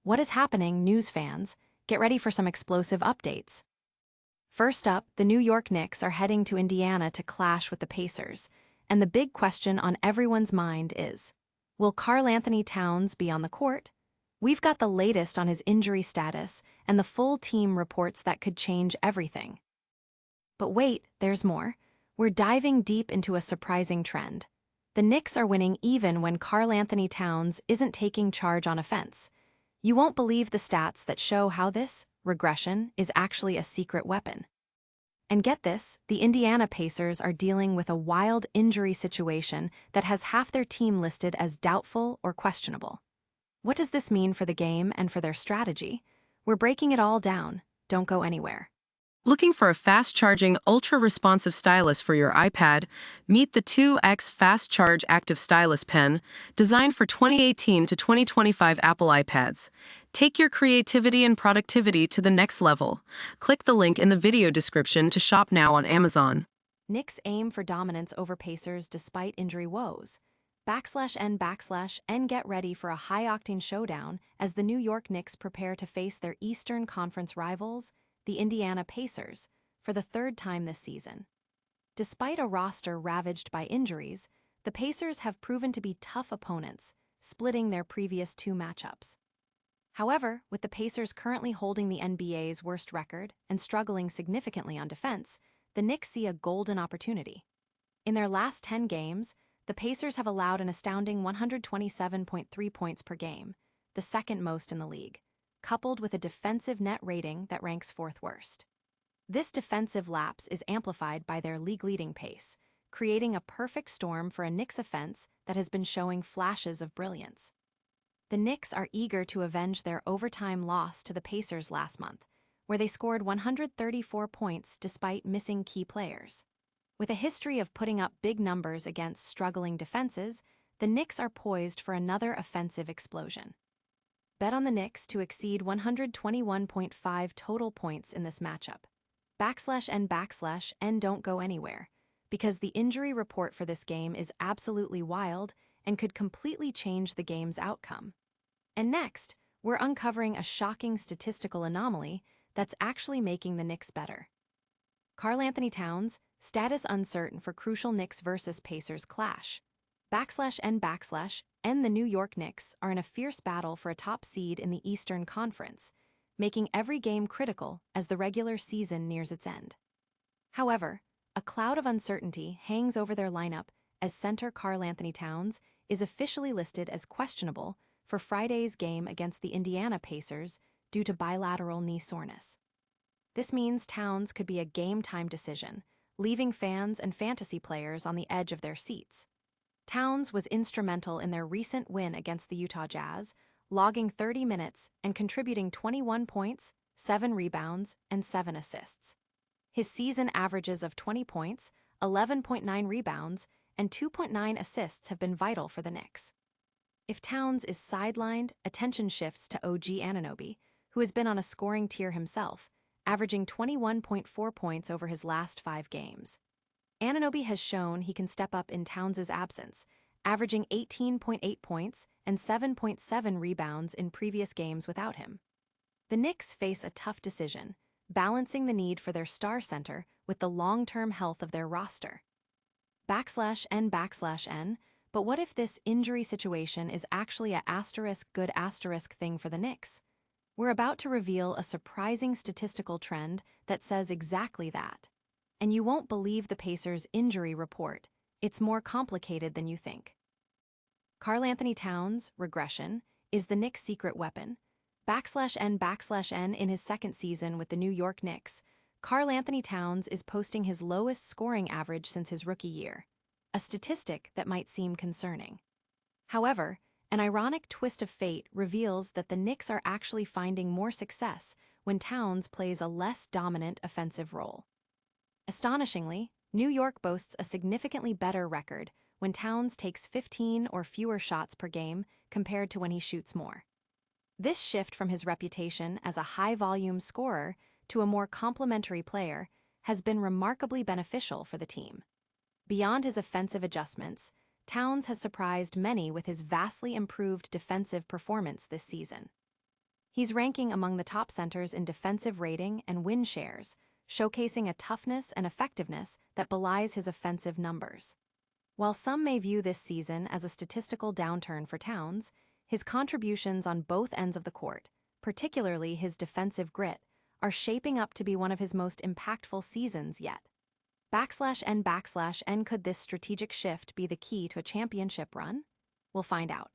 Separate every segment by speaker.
Speaker 1: What is happening, news fans? Get ready for some explosive updates. First up, the New York Knicks are heading to Indiana to clash with the Pacers, and the big question on everyone's mind is, will Karl-Anthony Towns be on the court? We've got the latest on his injury status, and the full team reports that could change everything. But wait, there's more. We're diving deep into a surprising trend. The Knicks are winning even when Karl-Anthony Towns isn't taking charge on offense. You won't believe the stats that show how this regression is actually a secret weapon. And get this, the Indiana Pacers are dealing with a wild injury situation that has half their team listed as doubtful or questionable. What does this mean for the game and for their strategy? We're breaking it all down. Don't go anywhere.
Speaker 2: Looking for a fast-charging, ultra-responsive stylus for your iPad? Meet the 2X Fast Charge Active Stylus Pen, designed for 2018 to 2025 Apple iPads. Take your creativity and productivity to the next level. Click the link in the video description to shop now on Amazon.
Speaker 1: Knicks aim for dominance over Pacers despite injury woes. /N/N get ready for a high-octane showdown as the New York Knicks prepare to face their Eastern Conference rivals, the Indiana Pacers, for the third time this season. Despite a roster ravaged by injuries, the Pacers have proven to be tough opponents, splitting their previous two matchups. However, with the Pacers currently holding the NBA's worst record and struggling significantly on defense, the Knicks see a golden opportunity. In their last 10 games, the Pacers have allowed an astounding 127.3 points per game, the second most in the league, coupled with a defensive net rating that ranks fourth worst. This defensive lapse is amplified by their league-leading pace, creating a perfect storm for a Knicks offense that has been showing flashes of brilliance. The Knicks are eager to avenge their overtime loss to the Pacers last month, where they scored 134 points despite missing key players. With a history of putting up big numbers against struggling defenses, the Knicks are poised for another offensive explosion. Bet on the Knicks to exceed 121.5 total points in this matchup. /N/N don't go anywhere, because the injury report for this game is absolutely wild and could completely change the game's outcome. And next, we're uncovering a shocking statistical anomaly that's actually making the Knicks better. Karl-Anthony Towns, status uncertain for crucial Knicks versus Pacers clash. /N/N the New York Knicks are in a fierce battle for a top seed in the Eastern Conference, making every game critical as the regular season nears its end. However, a cloud of uncertainty hangs over their lineup as center Karl-Anthony Towns is officially listed as questionable for Friday's game against the Indiana Pacers due to bilateral knee soreness. This means Towns could be a game-time decision, leaving fans and fantasy players on the edge of their seats. Towns was instrumental in their recent win against the Utah Jazz, logging 30 minutes and contributing 21 points, 7 rebounds, and 7 assists. His season averages of 20 points, 11.9 rebounds, and 2.9 assists have been vital for the Knicks. If Towns is sidelined, attention shifts to OG Anunoby, who has been on a scoring tier himself, averaging 21.4 points over his last 5 games. Anunoby has shown he can step up in Towns' absence, averaging 18.8 points and 7.7 rebounds in previous games without him. The Knicks face a tough decision, balancing the need for their star center with the long-term health of their roster. /N/N, but what if this injury situation is actually a good thing for the Knicks? We're about to reveal a surprising statistical trend that says exactly that. And you won't believe the Pacers' injury report. It's more complicated than you think. Karl-Anthony Towns' regression is the Knicks' secret weapon. /N in his second season with the New York Knicks, Karl-Anthony Towns is posting his lowest scoring average since his rookie year, a statistic that might seem concerning. However, an ironic twist of fate reveals that the Knicks are actually finding more success when Towns plays a less dominant offensive role. Astonishingly, New York boasts a significantly better record when Towns takes 15 or fewer shots per game compared to when he shoots more. This shift from his reputation as a high-volume scorer to a more complementary player has been remarkably beneficial for the team. Beyond his offensive adjustments, Towns has surprised many with his vastly improved defensive performance this season. He's ranking among the top centers in defensive rating and win shares, showcasing a toughness and effectiveness that belies his offensive numbers. While some may view this season as a statistical downturn for Towns, his contributions on both ends of the court, particularly his defensive grit, are shaping up to be one of his most impactful seasons yet. /N/N could this strategic shift be the key to a championship run? We'll find out.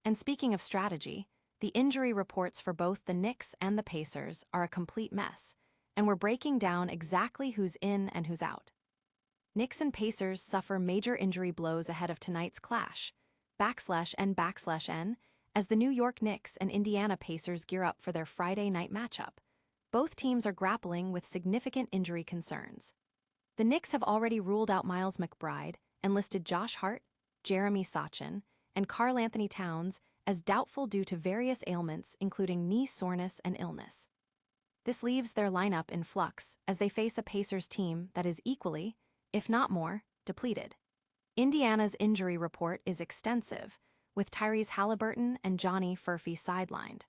Speaker 1: And speaking of strategy, the injury reports for both the Knicks and the Pacers are a complete mess, and we're breaking down exactly who's in and who's out. Knicks and Pacers suffer major injury blows ahead of tonight's clash, /N/N, as the New York Knicks and Indiana Pacers gear up for their Friday night matchup. Both teams are grappling with significant injury concerns. The Knicks have already ruled out Miles McBride and listed Josh Hart, Jeremy Sochan, and Karl-Anthony Towns as doubtful due to various ailments including knee soreness and illness. This leaves their lineup in flux as they face a Pacers team that is equally, if not more, depleted. Indiana's injury report is extensive, with Tyrese Halliburton and Johnny Furphy sidelined.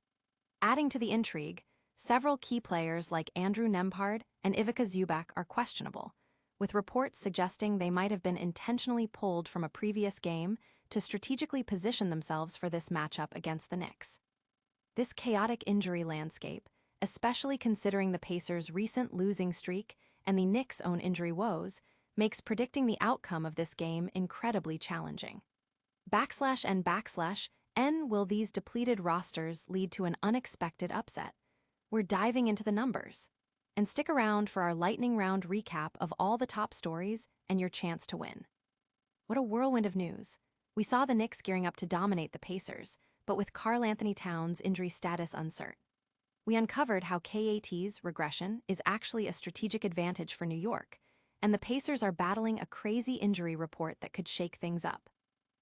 Speaker 1: Adding to the intrigue, several key players like Andrew Nembhard and Ivica Zubac are questionable, with reports suggesting they might have been intentionally pulled from a previous game to strategically position themselves for this matchup against the Knicks. This chaotic injury landscape, especially considering the Pacers' recent losing streak and the Knicks' own injury woes, makes predicting the outcome of this game incredibly challenging. /N will these depleted rosters lead to an unexpected upset? We're diving into the numbers. And stick around for our lightning round recap of all the top stories and your chance to win. What a whirlwind of news. We saw the Knicks gearing up to dominate the Pacers, but with Karl-Anthony Towns' injury status uncertain. We uncovered how KAT's regression is actually a strategic advantage for New York, and the Pacers are battling a crazy injury report that could shake things up.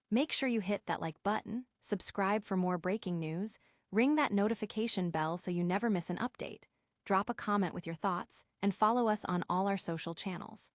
Speaker 1: Make sure you hit that like button, subscribe for more breaking news, ring that notification bell so you never miss an update, drop a comment with your thoughts, and follow us on all our social channels.